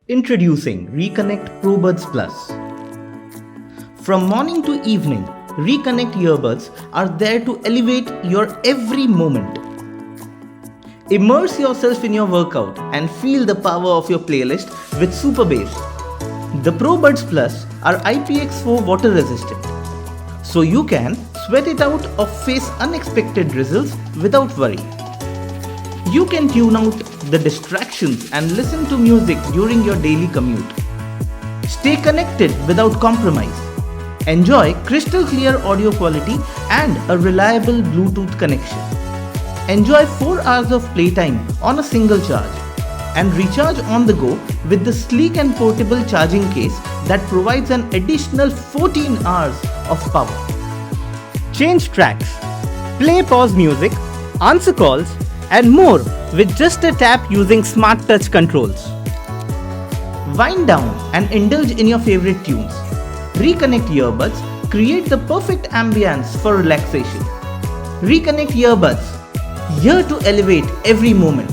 Introducing Reconnect Pro Buds Plus. From morning to evening, Reconnect earbuds are there to elevate your every moment. Immerse yourself in your workout and feel the power of your playlist with super bass. The Pro Buds Plus are IPX4 water resistant, so you can sweat it out or face unexpected drizzles without worry. You can tune out the distractions and listen to music during your daily commute. Stay connected without compromise. Enjoy crystal clear audio quality and a reliable Bluetooth connection. Enjoy 4 hours of playtime on a single charge and recharge on the go with the sleek and portable charging case that provides an additional 14 hours of power. Change tracks, play pause music, answer calls, and more with just a tap using smart touch controls. Wind down and indulge in your favorite tunes. Reconnect earbuds create the perfect ambience for relaxation. Reconnect earbuds, here to elevate every moment.